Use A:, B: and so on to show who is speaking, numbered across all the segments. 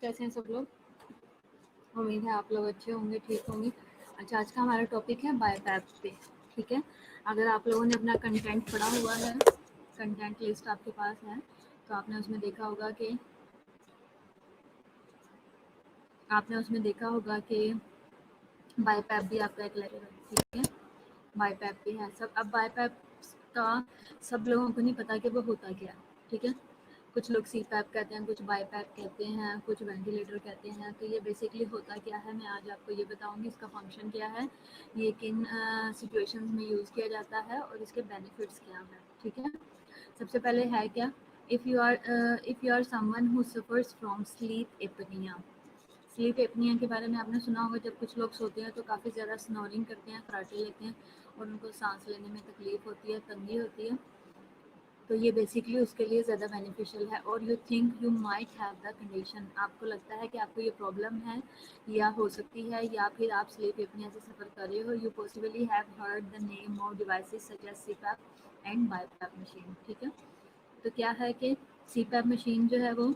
A: कैसे हैं सब लोग? उम्मीद है आप लोग अच्छे होंगे, ठीक होंगे। अच्छा, आज का हमारा टॉपिक है बायोपैप पे। ठीक है, अगर आप लोगों ने अपना कंटेंट पढ़ा हुआ है, कंटेंट लिस्ट आपके पास है, तो आपने उसमें देखा होगा कि बायोपैप भी आपका एक लेवल है। ठीक है, बायोपैप भी है सब। अब बायोपैप का सब लोगों को नहीं पता कि वो होता क्या है। ठीक है, कुछ लोग सी पैप कहते हैं, कुछ बाईपैप कहते हैं, कुछ वेंटिलेटर कहते हैं। तो ये बेसिकली होता क्या है, मैं आज आपको ये बताऊंगी। इसका फंक्शन क्या है, ये किन सिचुएशंस में यूज़ किया जाता है और इसके बेनिफिट्स क्या हैं। ठीक है, सबसे पहले है क्या, if you are someone who suffers from sleep apnoea. Sleep apnoea के बारे में आपने सुना होगा, जब कुछ लोग सोते हैं तो काफ़ी ज़्यादा स्नोरिंग करते हैं, खराटे लेते हैं और उनको सांस लेने में तकलीफ होती है, तंगी होती है। तो ये बेसिकली उसके लिए ज़्यादा बेनिफिशियल है। और you think you might have the condition, आपको लगता है कि आपको ये प्रॉब्लम है या हो सकती है, या फिर आप स्लीप एपनिया से सफ़र कर रहे हो। You possibly have heard the name of devices such as CPAP and BiPAP machine. ठीक है, तो क्या है कि सीपैप मशीन जो है वो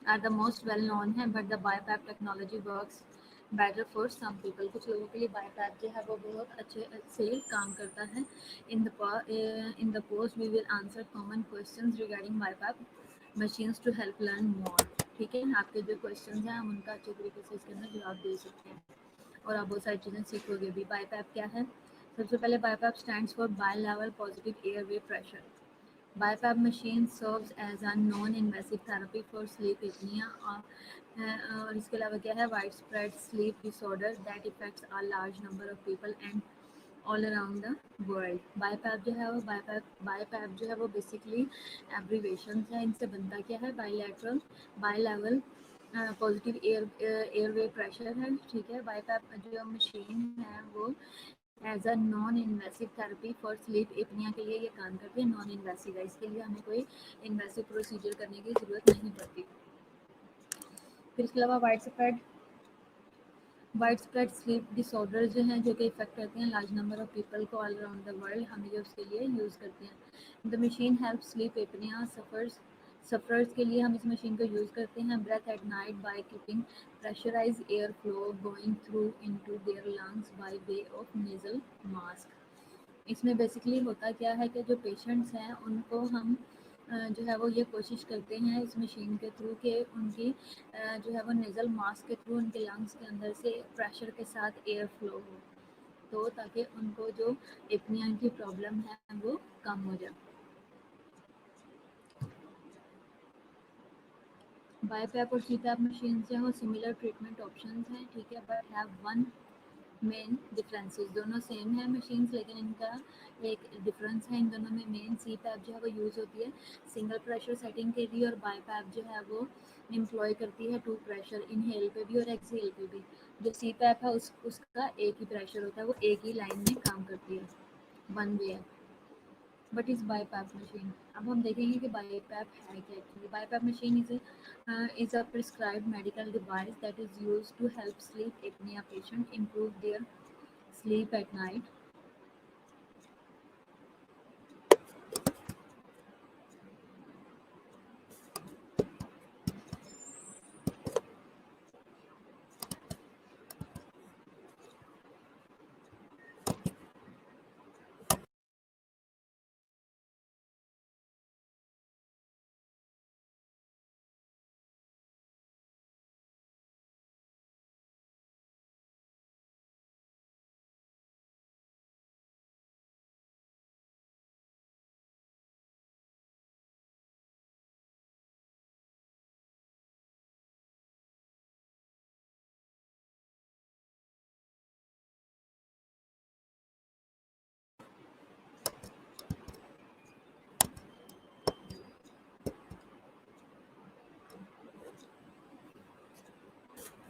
A: are the most well known है, but the BiPAP technology works better for some people. कुछ लोगों के लिए बाईपैप जो है वो बहुत अच्छे से काम करता है। In the post we will answer common questions regarding BiPAP machines to help learn more. ठीक है, आपके जो क्वेश्चंस हैं हम उनका अच्छे तरीके से इसके अंदर जवाब दे सकते हैं और आप बहुत सारी चीज़ें सीखोगे भी। बाईपैप क्या है, सबसे पहले BiPAP stands for by level positive airway pressure. BiPAP machine serves as a non-invasive therapy for sleep apnea और इसके अलावा क्या है, wide spread sleep disorder that effects a large number of people and all around the world. BiPAP जो है वो BiPAP जो है वो बेसिकली एब्रीवेशन है। इनसे बनता क्या है, bilateral bi level positive airway pressure है। ठीक है, बाईपैप जो मशीन है वो as a non invasive therapy for sleep apnoea के लिए ये काम करती है। नॉन इन्वेसिव है, इसके लिए हमें कोई इन्वेसिव प्रोसीजर करने की ज़रूरत नहीं पड़ती। फिर इसके अलावा वाइड स्प्रेड स्लीप डिसऑर्डर जो हैं, जो कि इफेक्ट करते हैं लार्ज नंबर ऑफ पीपल को ऑल अराउंड द वर्ल्ड, हम ये उसके लिए यूज़ करते हैं। The machine help sleep apnoea sufferers के लिए हम इस मशीन को यूज़ करते हैं। Breathe at night by keeping pressurise air flow going through into their lungs by way of nasal mask. इसमें बेसिकली होता क्या है कि जो पेशेंट्स हैं उनको हम जो है वो ये कोशिश करते हैं इस मशीन के थ्रू कि उनकी जो है वो नेज़ल मास्क के थ्रू उनके लंग्स के अंदर से प्रेशर के साथ एयर फ्लो हो, तो ताकि उनको जो एपनिया की प्रॉब्लम है वो कम हो जाए। बाईपैप और सीपैप मशीन से वो सिमिलर ट्रीटमेंट ऑप्शंस हैं। ठीक है, but have one main differences. दोनों सेम है मशीन्स, लेकिन इनका एक डिफरेंस है इन दोनों में। मेन सी पैप जो है वो यूज़ होती है सिंगल प्रेशर सेटिंग के लिए, और बाई पैप जो है वो एम्प्लॉय करती है टू प्रेशर, इनहेल पे भी और एक्सहेल पे भी। जो सी पैप है उसका एक ही प्रेशर होता है, वो एक ही लाइन में काम करती है, वन वे है। बट इज़ बाईपैप मशीन, अब हम देखेंगे कि बाईपैप है क्या actually. BiPAP machine is a prescribed medical device that is use to help sleep apnoea patient improve their sleep at night.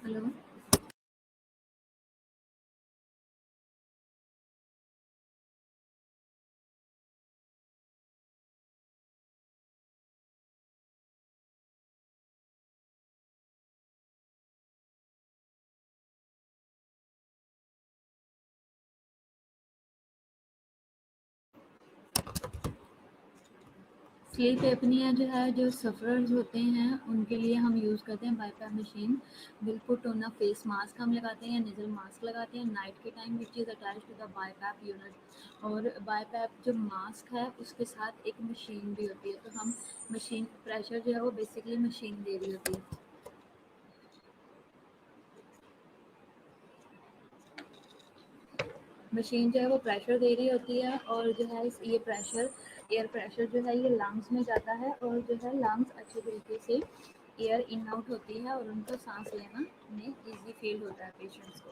A: Hello, sleep apnoea जो है, जो सफ़रर्स होते हैं उनके लिए हम यूज़ करते हैं BiPAP machine. Will put on a face mask हम लगाते हैं, नेज़ल मास्क लगाते हैं नाइट के time, which is attached to the BiPAP unit. और बाईपैप जो मास्क है उसके साथ एक मशीन भी होती है, तो हम मशीन प्रेशर जो है वो बेसिकली मशीन दे रही होती है। मशीन जो है वो प्रेशर दे रही होती है, और जो है ये प्रेशर, एयर प्रेशर जो है ये लंग्स में जाता है, और जो है लंग्स अच्छे तरीके से एयर इन आउट होती है, और उनको सांस लेना में इजी फील होता है पेशेंट्स को।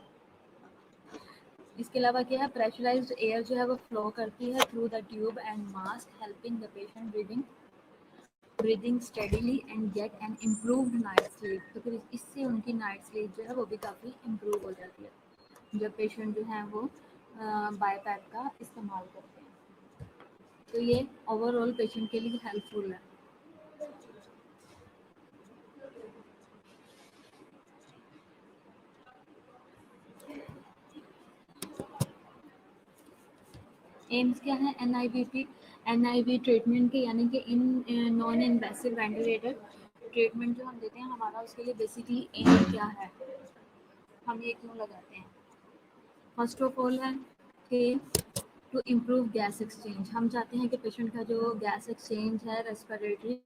A: इसके अलावा क्या है, प्रेशराइज्ड एयर जो है वो फ्लो करती है through the tube and mask, helping the patient breathing steadily and get an improved night sleep. तो फिर इससे उनकी नाइट स्लीप जो है वो भी काफ़ी इम्प्रूव हो जाती है जब पेशेंट जो है वो बाईपैप का इस्तेमाल करते हैं। तो ये ओवरऑल पेशेंट के लिए हेल्पफुल है। एम्स क्या है, एनआईवी ट्रीटमेंट के, यानी कि in non invasive ventilator treatment जो हम देते हैं, हमारा उसके लिए बेसिकली एम क्या है, हम ये क्यों लगाते हैं। फर्स्ट ऑफ ऑल है कि टू इम्प्रूव गैस एक्सचेंज, हम चाहते हैं कि पेशेंट का जो गैस एक्सचेंज है, रेस्पिरेटरी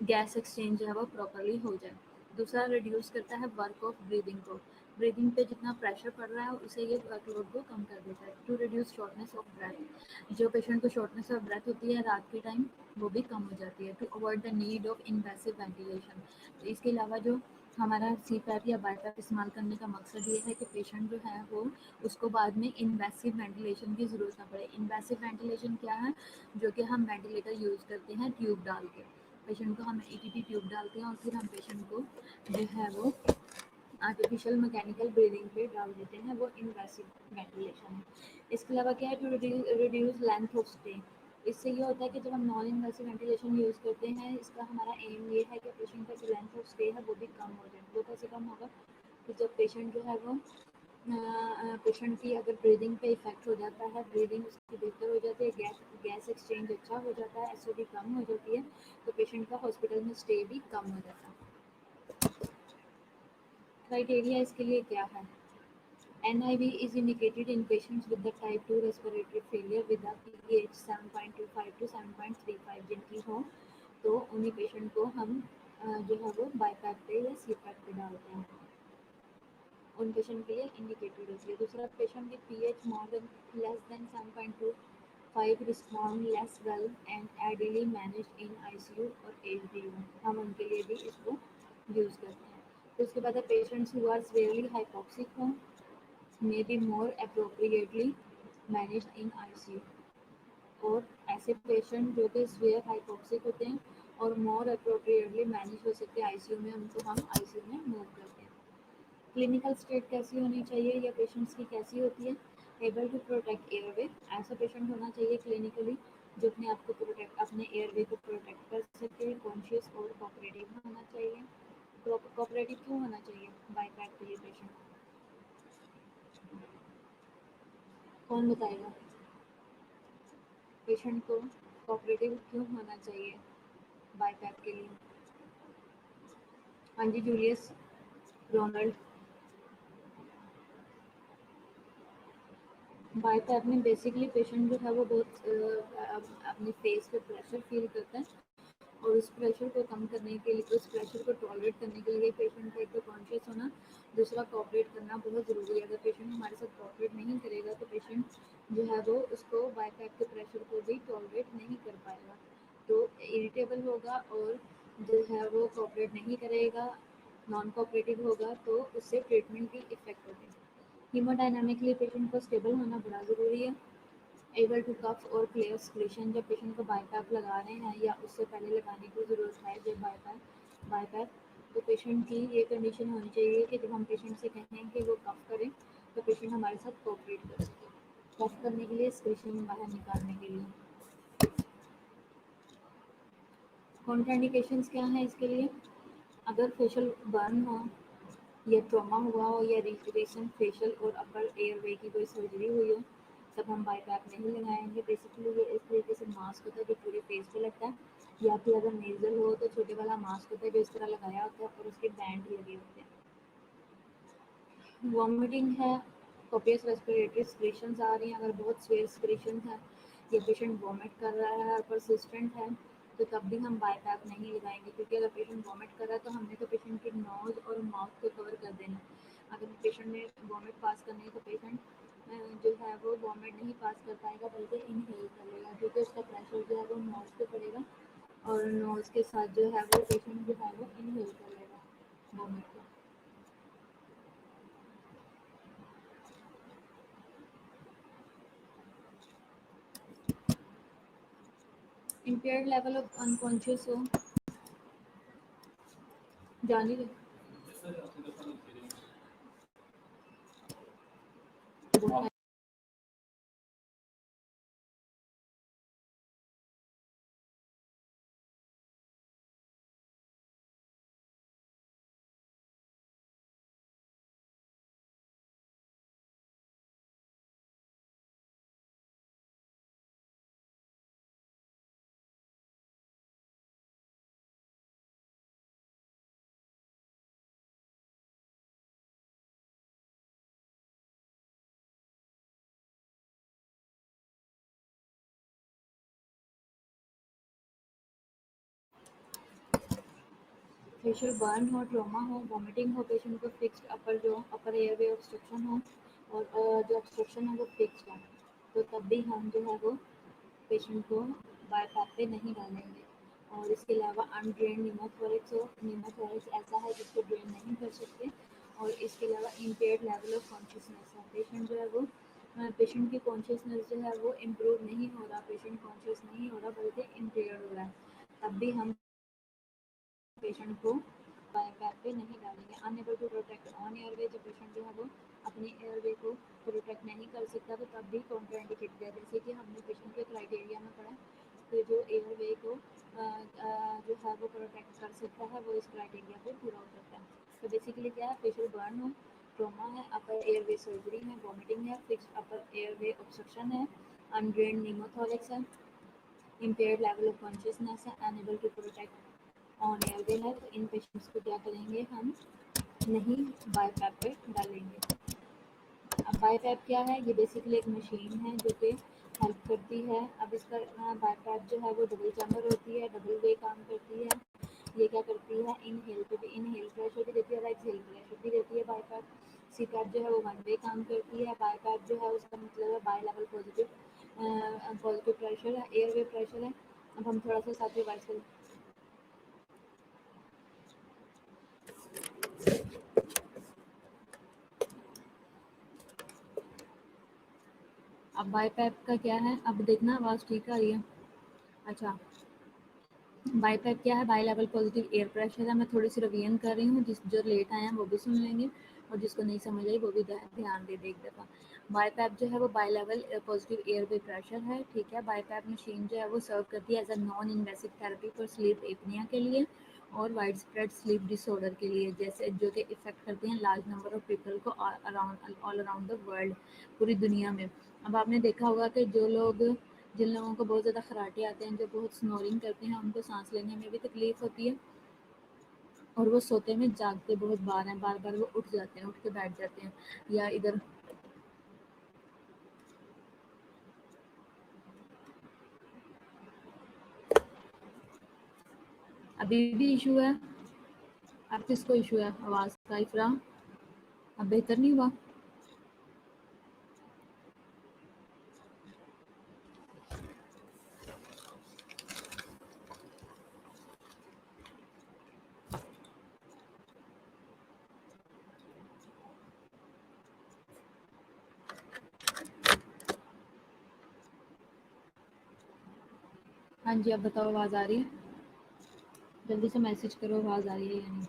A: गैस एक्सचेंज जो है वो प्रॉपरली हो जाए। दूसरा, रिड्यूस करता है वर्क ऑफ ब्रीदिंग को, ब्रीदिंग पे जितना प्रेशर पड़ रहा है उसे ये वर्कलोड को कम कर देता है। To reduce shortness of breath, जो पेशेंट को शॉर्टनेस ऑफ ब्रेथ होती है रात के टाइम वो भी कम हो जाती है। To avoid the need of invasive ventilation, तो इसके अलावा जो हमारा सी पैप या बाईपैप इस्तेमाल करने का मकसद ये है कि पेशेंट जो है वो उसको बाद में इन्वेसिव वेंटिलेशन की ज़रूरत ना पड़े। इन्वेसिव वेंटिलेशन क्या है, जो कि हम वेंटिलेटर यूज़ करते हैं ट्यूब डाल के, पेशेंट को हम ईटीटी ट्यूब डालते हैं और फिर हम पेशेंट को जो है वो आर्टिफिशियल मैकेनिकल ब्रीदिंग पे डाल देते हैं, वो इन्वेसिव वेंटिलेशन है। इसके अलावा क्या है, to reduce length of stay, इससे ये होता है कि जब हम नॉन इन्वेसिव वेंटिलेशन यूज़ करते हैं, इसका हमारा एम ये है कि पेशेंट का जो लेंथ ऑफ स्टे है वो भी कम हो जाए। वो कैसे कम होगा, कि जब पेशेंट जो है वो पेशेंट की अगर ब्रीदिंग पे इफेक्ट हो जाता है, ब्रीदिंग उसकी बेहतर हो जाती है, गैस एक्सचेंज अच्छा हो जाता है, एसिडी कम हो जाती है, तो पेशेंट का हॉस्पिटल में स्टे भी कम हो जाता है। क्राइटेरिया इसके लिए क्या है, NIV is indicated in patients with the type 2 respiratory failure with a pH 7.25 to 7.35 जिनकी हो, तो उन्हीं पेशेंट को हम जो है वो बाईपैप पे या सीपैप पे डालते हैं, उन पेशेंट के लिए इंडिकेटेड होती है। दूसरा, patient with pH more than less than 7.25 respond less well and ideally managed in ICU और HDU, हम उनके लिए भी इसको यूज़ करते हैं। तो उसके बाद patients who are severely hypoxic हों may be more appropriately managed in ICU, और ऐसे पेशेंट जो कि स्वेयर हाइपोक्सिक होते हैं और मोर अप्रोप्रिएटली मैनेज हो सकते हैं आईसीयू में, उनको हम आईसीयू में मूव करते हैं। क्लिनिकल स्टेट कैसी होनी चाहिए या पेशेंट्स की कैसी होती है, एबल टू प्रोटेक्ट एयरवे, ऐसा पेशेंट होना चाहिए क्लिनिकली जो अपने आप को प्रोटेक्ट, अपने एयरवे को प्रोटेक्ट कर सके, कॉन्शियस और कोऑपरेटिव होना चाहिए। कोऑपरेटिव क्यों होना चाहिए बाईपैप के लिए पेशेंट, कौन बताएगा, पेशेंट को कोऑपरेटिव क्यों होना चाहिए बाईपैप के लिए। हाँ जी जूलियस, रोनाल्ड। बाईपैप में बेसिकली पेशेंट जो है वो बहुत अपने फेस पे प्रेशर फील करता है, और उस प्रेशर को कम करने के लिए, उस प्रेशर को टॉलरेट करने के लिए पेशेंट का एक तो कॉन्शियस होना, दूसरा कोऑपरेट करना बहुत ज़रूरी है। अगर पेशेंट हमारे साथ कोऑपरेट नहीं करेगा तो पेशेंट जो है वो उसको बाईपैप के प्रेशर को भी टॉलरेट नहीं कर पाएगा, तो इरिटेबल होगा, और जो है वो कोऑपरेट नहीं करेगा, नॉन कोऑपरेटिव होगा, तो उससे ट्रीटमेंट भी इफेक्ट होगी। हीमोडायनामिकली पेशेंट को स्टेबल होना बड़ा ज़रूरी है। एबल टू कफ और क्लियर सक्रीशन, जब पेशेंट को बाईपैप लगा रहे हैं या उससे पहले लगाने की ज़रूरत है जब बाईपैप, तो पेशेंट की ये कंडीशन होनी चाहिए कि जब हम पेशेंट से कहें कि वो कफ करें तो पेशेंट हमारे साथ कोऑपरेट कर सके, कफ करने के लिए, सक्रीशन बाहर निकालने के लिए। कॉन्ट्राइंडिकेशंस क्या है इसके लिए, अगर फेशियल बर्न हो या ट्रॉमा हुआ हो या रिसेंट फेशियल और अपर एयरवे की कोई सर्जरी हुई हो, सब हम बाई पैप नहीं लगाएंगे। बेसिकली ये इस तरीके से मास्क होता है जो पूरे फेस पे लगता है, या फिर अगर नेजल हो तो छोटे वाला मास्क होता है जो इस तरह लगाया होता है और उसके बैंड लगे होते हैं। वॉमिटिंग है, कोपियस रेस्पिरेटरी सिक्रेशंस आ रही हैं, अगर बहुत स्वेयर सिक्रेशंस है, ये पेशेंट वॉमिट कर रहा है और परसिस्टेंट है, तो तब भी हम बाई पैप नहीं लगाएंगे, क्योंकि अगर पेशेंट वॉमिट कर रहा है तो हमने तो पेशेंट के नोज़ और माउथ को कवर कर देना है। अगर पेशेंट ने वॉमिट पास करनी है तो पेशेंट जो है वो वॉमिट नहीं पास कर पाएगा बल्कि इनहेल कर लेगा, क्योंकि उसका प्रेशर जो है वो नोज़ पे पड़ेगा और नोज़ के साथ जो है वो पेशेंट जो है वो इनहेल कर लेगा वॉमिट को। impaired level of unconscious हो जानी दे फेशियल बर्न हो, ट्रॉमा हो, वॉमिटिंग हो, पेशेंट को फिक्स्ड अपर एयरवे ऑब्स्ट्रक्शन हो और जो ऑब्स्ट्रक्शन है वो फिक्स्ड है, तो तब भी हम जो है वो पेशेंट को बाईपैप पे नहीं डालेंगे। और इसके अलावा अनड्रेन निमोथोरिक्स हो, निमोथोरिक्स ऐसा है जिसको ड्रेन नहीं कर सकते, और इसके अलावा इम्पेयर्ड लेवल ऑफ कॉन्शियसनेस है, पेशेंट जो है वो पेशेंट की कॉन्शियसनेस जो है वो इम्प्रूव नहीं हो रहा, पेशेंट कॉन्शियस नहीं हो रहा बल्कि इम्पेयर्ड हो रहा है, तब भी हम पेशेंट को बाईपैप पे नहीं डालेंगे। Unable to protect on airway, जब पेशेंट जो है वो अपने एयरवे को प्रोटेक्ट नहीं कर सकता तो तब भी कॉन्ट्राइंडिकेटेड है, जैसे कि हमने पेशेंट के क्राइटेरिया में पढ़ा तो जो एयरवे को जो है वो प्रोटेक्ट कर सकता है वो इस क्राइटेरिया पे पूरा हो सकता है। तो बेसिकली क्या है, फेशियल बर्न हो, ट्रॉमा है, अपर एयरवे सर्जरी है, वॉमिटिंग है, फिक्स्ड अपर एयरवे ऑब्स्ट्रक्शन है, अनड्रेन्ड निमोथोरिक्स है, impaired level of consciousness है, unable to protect on airway है, तो इन पेशेंट्स को क्या करेंगे, हम नहीं बाईपैप पे डालेंगे। अब बाईपैप क्या है, ये बेसिकली एक मशीन है जो कि हेल्प करती है। अब इसका बाईपैप जो है वो डबल चैम्बर होती है, डबल वे काम करती है। ये क्या करती है, इनहेल प्रेशर भी देती है और एक्सहेल प्रेशर भी देती है। बाईपैप सीपैप जो है वो वन वे काम करती है। बाईपैप जो है उसका मतलब है बाई लेवल पॉजिटिव प्रेशर है, एयर वे प्रेशर है। अब हम थोड़ा सा साथ रिवाइज करें। अब बाईपैप का क्या है, अब देखना आवाज़ ठीक आ रही है। अच्छा, बाईपैप क्या है, by level positive air pressure है। मैं थोड़ी सी रिवीजन कर रही हूँ, जो लेट आए हैं वो भी सुन लेंगे और जिसको नहीं समझ आई वो भी ध्यान दे एक दफ़ा। बाईपैप जो है वो by level positive air way pressure है, ठीक है। बाईपैप मशीन जो है वो सर्व करती है as a non invasive therapy for sleep apnoea के लिए और वाइड स्प्रेड स्लीप डिसऑर्डर के लिए, जैसे जो कि इफेक्ट करते हैं लार्ज नंबर ऑफ पीपल को ऑल अराउंड द वर्ल्ड, पूरी दुनिया में। अब आपने देखा होगा कि जिन लोगों को बहुत ज़्यादा खराटे आते हैं, जो बहुत स्नोरिंग करते हैं, उनको सांस लेने में भी तकलीफ होती है और वो सोते में जागते बहुत बार हैं, बार बार वो उठ जाते हैं, उठ के बैठ जाते हैं या इधर। अभी भी इशू है? अब किसको इशू है आवाज़ का, इफरा? अब बेहतर नहीं हुआ? हाँ जी, अब बताओ आवाज़ आ रही है? जल्दी से मैसेज करो आवाज़ आ रही है या नहीं।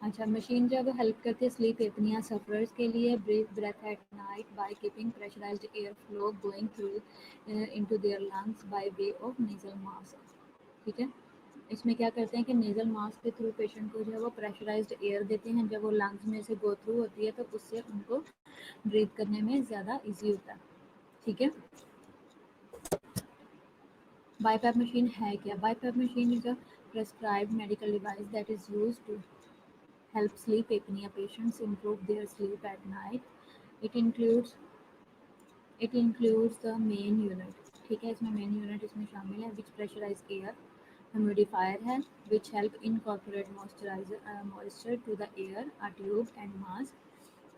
A: अच्छा, मशीन जो है वो हेल्प करती है स्लीप एपनिया सफरर्स के लिए breath at night by keeping pressurized air flow going through into their lungs by way of nasal mask, ठीक है। इसमें क्या करते हैं कि नेजल मास्क के थ्रू पेशेंट को जो है वो प्रेशराइज्ड एयर देते हैं, जब वो लंग्स में से गो थ्रू होती है तो उससे उनको ब्रीथ करने में ज़्यादा ईजी होता है, ठीक है। BiPAP मशीन है क्या? BiPAP machine is a prescribed medical device that is used to help sleep apnea patients improve their sleep at night. It includes the main unit, ठीक है। इसमें मेन यूनिट इसमें शामिल है विच प्रेशराइज एयर ह्यूमिडिफायर है which help incorporate moisture to the air a tube and mask,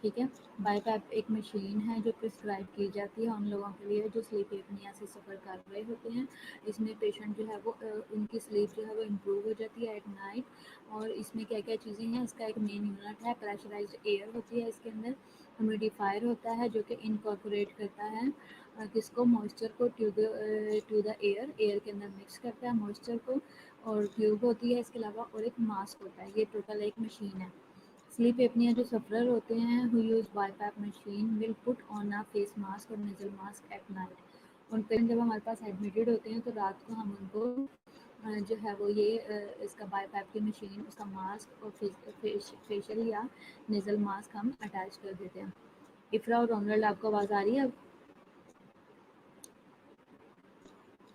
A: ठीक है। BiPAP एक मशीन है जो प्रिस्क्राइब की जाती है उन लोगों के लिए जो स्लीप एपनिया से सफ़र कर रहे होते हैं। इसमें पेशेंट जो है वो उनकी स्लीप जो है वो इम्प्रूव हो जाती है एट नाइट। और इसमें क्या क्या चीज़ें हैं, इसका एक मेन यूनिट है, प्रेशराइज्ड एयर होती है इसके अंदर, ह्यूमिडिफायर होता है जो कि इनकॉर्पोरेट करता है किसको, मॉइस्चर को टू द एयर के अंदर मिक्स करता है मॉइस्चर को, और ट्यूब होती है इसके अलावा, और एक मास्क होता है। ये टोटल एक मशीन है। स्लीप एपनिया जो सफ़रर होते हैं who use BiPAP machine will put on a face mask और नेजल मास्क एट नाइट। उन पेशेंट जब हमारे पास एडमिटेड होते हैं तो रात को हम उनको जो है वो ये इसका बाईपैप की मशीन, उसका मास्क और फेशियल या नेजल मास्क हम अटैच कर देते हैं। इफ़रा और रोनल्ड, आपको आवाज़ आ रही है अब?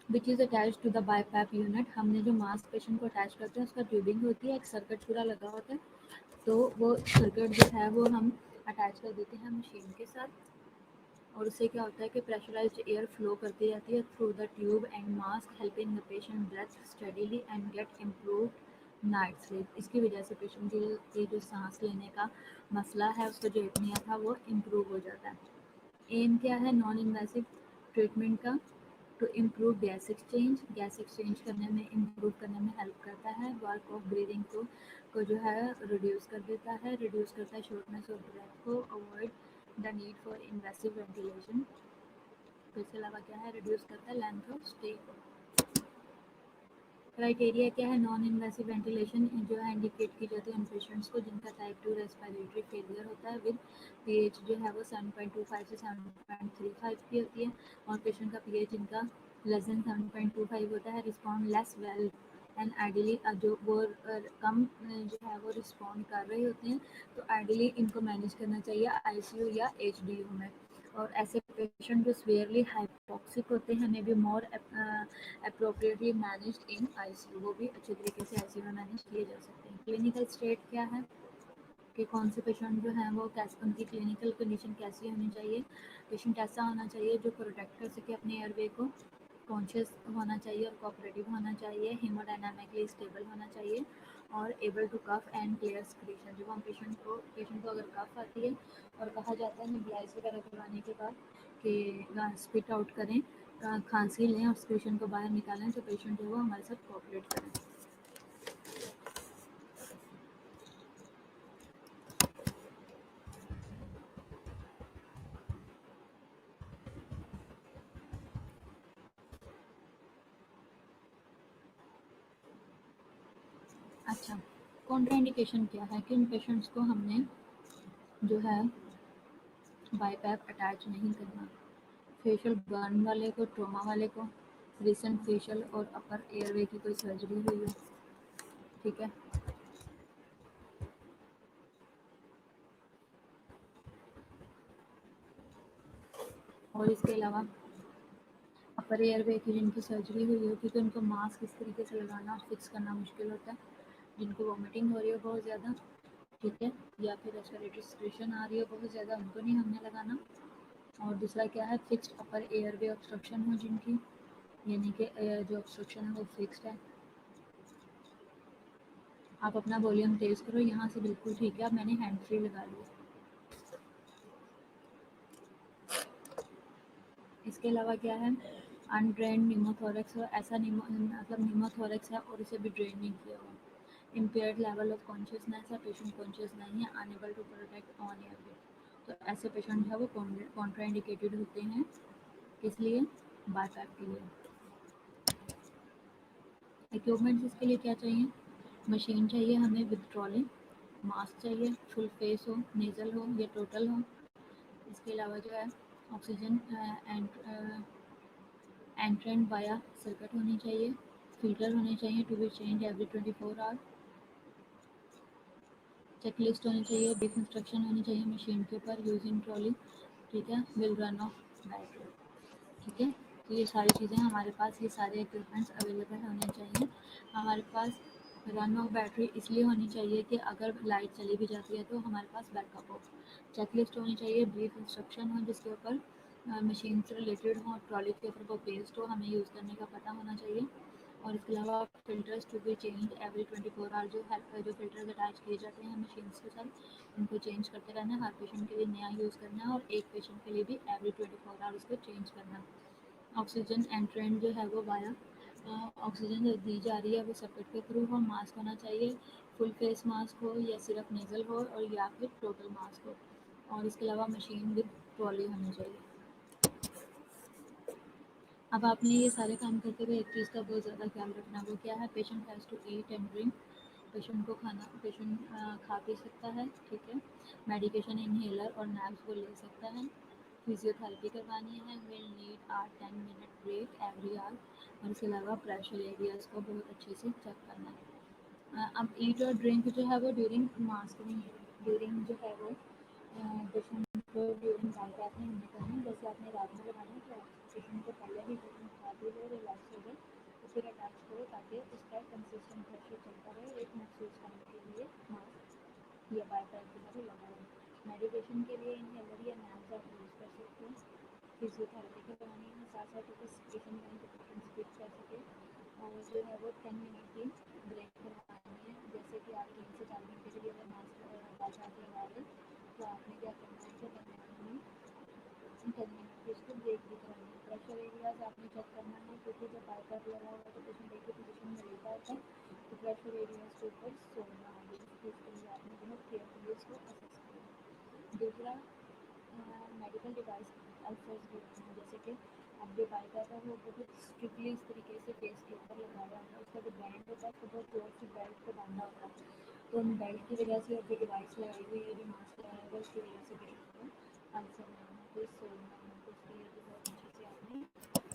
A: Which is attach to the BiPAP unit, हमने जो मास्क पेशेंट को अटैच करते हैं उसका ट्यूबिंग होती है, एक सर्किट पूरा लगा होता है, तो वो सर्किट जो है वो हम अटैच कर देते हैं मशीन के साथ, और उससे क्या होता है कि प्रेशराइज्ड एयर फ्लो करती जाती है through the tube and mask helping the patient breath steadily and get improve night sleep. इसकी वजह से पेशेंट की जो सांस लेने का मसला है, उसका जो एपनिया था वो इम्प्रूव हो जाता है। एम क्या है नॉन इन्वेसिव ट्रीटमेंट का? टू इम्प्रूव गैस एक्सचेंज करने में, इम्प्रूव करने में हेल्प करता है। वर्क ऑफ ब्रीदिंग को जो है रिड्यूस कर देता है, रिड्यूस करता है शॉर्टनेस ऑफ ब्रेथ को, avoid the need for invasive ventilation. तो इसके अलावा क्या है, रिड्यूस करता है लेंथ ऑफ स्टे को। क्राइटेरिया क्या है, नॉन इन्वेसिव वेंटिलेशन जो है इंडिकेट की जाती है उन पेशेंट्स को जिनका टाइप 2 रेस्पिरेटरी फेलियर होता है विद पीएच जो है वो 7.25 से 7.35 की होती है, और पेशेंट का पीएच जिनका लेस देन 7.25 होता है, respond less well and ideally जो वो कम जो है वो रिस्पॉन्ड कर रहे होते हैं, तो आइडियली इनको मैनेज करना चाहिए आईसीयू या एचडीयू में। और ऐसे पेशेंट जो सीवियरली हाइपोक्सिक होते हैं may be more appropriately managed in ICU, वो भी अच्छे तरीके से आईसीयू में मैनेज किए जा सकते हैं। क्लिनिकल स्टेट क्या है कि कौन से पेशेंट जो हैं वो कैसे, उनकी क्लिनिकल कंडीशन कैसी होनी चाहिए। पेशेंट ऐसा होना चाहिए जो प्रोटेक्ट कर सके अपने एयरवे को, कॉन्शियस होना चाहिए और कोऑपरेटिव होना चाहिए, हीमोडायनामिकली स्टेबल होना चाहिए, और able to cough and clear secretion. जब हम पेशेंट को अगर कफ आती है और कहा जाता है नेबुलाइज वगैरह करवाने के बाद कि स्पिट आउट करें, खांसी लें और स्क्रीशन को बाहर निकालें, तो पेशेंट जो है वो हमारे साथ कोऑपरेट करें। अच्छा, कॉन्ट्राइंडिकेशन क्या है, किन पेशेंट्स को हमने जो है बाईपैप अटैच नहीं करना? फेशियल बर्न वाले को, ट्रोमा वाले को, रिसेंट फेशियल और अपर एयरवे की कोई सर्जरी हुई हो, ठीक है। और इसके अलावा अपर एयरवे की जिनकी सर्जरी हुई हो, क्योंकि उनको मास्क इस तरीके से लगाना और फिक्स करना मुश्किल होता है, जिनको वॉमिटिंग हो रही हो बहुत ज़्यादा, ठीक है, या फिर रेस्पिरेटरी सिचुएशन आ रही हो बहुत ज़्यादा, उनको नहीं हमने लगाना। और दूसरा क्या है, फिक्स्ड अपर एयरवे ऑब्स्ट्रक्शन हो जिनकी, यानी कि जो ऑब्स्ट्रक्शन है वो फिक्स्ड है। आप अपना वॉल्यूम तेज़ करो, यहाँ से बिल्कुल ठीक है, अब मैंने हैंड फ्री लगा लिया। इसके अलावा क्या है, अनड्रेन न्यूमोथोरेक्स, ऐसा मतलब न्यूमोथोरेक्स है और इसे भी ड्रेन नहीं किया हुआ। इम्पेयर्ड लेवल ऑफ कॉन्शियसनेस है, पेशेंट कॉन्शियस नहीं है, unable to protect on airway, तो ऐसे पेशेंट है वो कॉन्ट्राइंडिकेटेड होते हैं, किस लिए, बाईपैप के लिए। इक्विपमेंट्स इसके लिए क्या चाहिए, मशीन चाहिए हमें विद ट्रॉली, मास्क चाहिए, फुल फेस हो, नेज़ल हो या टोटल हो। इसके अलावा जो है ऑक्सीजन एंट्रेंड वाया सर्किट होनी चाहिए, फिल्टर होने चाहिए to be change every 24 hour, checklist होनी चाहिए, ब्रीफ इंस्ट्रक्शन होनी चाहिए मशीन के ऊपर, यूजिंग ट्रॉली, ठीक है, विल रन ऑफ बैटरी। ठीक है। तो ये सारी चीज़ें हमारे पास, ये सारे इक्विपमेंट्स अवेलेबल होने चाहिए हमारे पास। रन ऑफ बैटरी इसलिए होनी चाहिए कि अगर लाइट चली भी जाती है तो हमारे पास बैकअप हो। चेकलिस्ट होनी चाहिए, ब्रीफ इंस्ट्रक्शन हो जिसके ऊपर मशीन से रिलेटेड हो, ट्रॉली के ऊपर वो पेस्ट हो, हमें यूज़ करने का पता होना चाहिए। और इसके अलावा filters to be change every 24 hour, जो फ़िल्टर्स अटैच किए जाते हैं मशीन्स के साथ उनको चेंज करते रहना है। हर पेशेंट के लिए नया यूज़ करना है और एक पेशेंट के लिए भी एवरी 24 आवर उसको चेंज करना है। ऑक्सीजन एंट्रेंट जो है वो वाया ऑक्सीजन जो दी जा रही है वो सपोर्ट के थ्रू हो, मास्क होना चाहिए, फुल फेस मास्क हो या सिर्फ नेज़ल हो और या फिर टोटल मास्क हो। और इसके अलावा मशीन विद ट्रॉली होनी चाहिए। अब आपने ये सारे काम करते हुए एक चीज़ का बहुत ज़्यादा ख्याल रखना, वो क्या है, patient has to eat and drink. Patient को खाना, पेशेंट खा पी सकता है, ठीक है। मेडिकेशन इनहेलर और नैप्स वो ले सकता है। फिजियोथेरेपी करवानी है, will need 8-10 minute break every hour. और इसके अलावा प्रेशर एरियाज़ को बहुत अच्छे से चेक करना है। अब ईट और ड्रिंक जो है वो ड्यूरिंग मास्किंग, ड्यूरिंग जो है वो पेशेंट को ड्यूरिंग नाइट आपने नहीं करना। जैसे आपने रात में लगाना तो पेशेंट को पहले ही पेशेंट खा पी ले, रिलैक्स हो जाए तो फिर अटैच करो ताकि उसका कंसिस्टेंट प्रेशर चलता रहे एक मखसूस टाइम के लिए मास्क या बाईपास जो है वो लगा रहे। मेडिकेशन के लिए इनहेलर या नैप्स आप यूज़ कर सकते हैं। फिजियोथेरेपी करवानी है, साथ साथ पेशेंट में पेशेंट स्पीच कर सके। और जो है वो 10 मिनट की ब्रेक करवानी है। जैसे कि आप 3 से 4 घंटे के लिए अगर मास्क बाईपास लगा रहे तो आपने क्या करना है कि 10 मिनट की उसको ब्रेक भी करानी है। प्रेशर एरियाज आपने चेक करना है क्योंकि जब बाईपास लगा हुआ है तो पेशेंट एक ही पोजिशन में लेटा होता है तो प्रेशर एरियाज के ऊपर सोना है, तो इसके लिए आपने बहुत केयरफुली उसको असेस करना। दूसरा मेडिकल डिवाइस अल्सर्स भी होते हैं, जैसे कि अब जो बाईपास है वो बहुत स्ट्रिक्टली इस तरीके से फेस के ऊपर लगा हुआ होता है, उसका जो बैंड होता है उसको बहुत जोर से बेल्ट को बांधा होता है। तो उन बेल्ट की वजह से और जो डिवाइस लगाई हुई है, जो मास्क लगाया हुआ है, उसकी वजह से पेशेंट को अल्सर ना हो, कोई सोल ना हो, तो उसके लिए भी बहुत अच्छे से आपने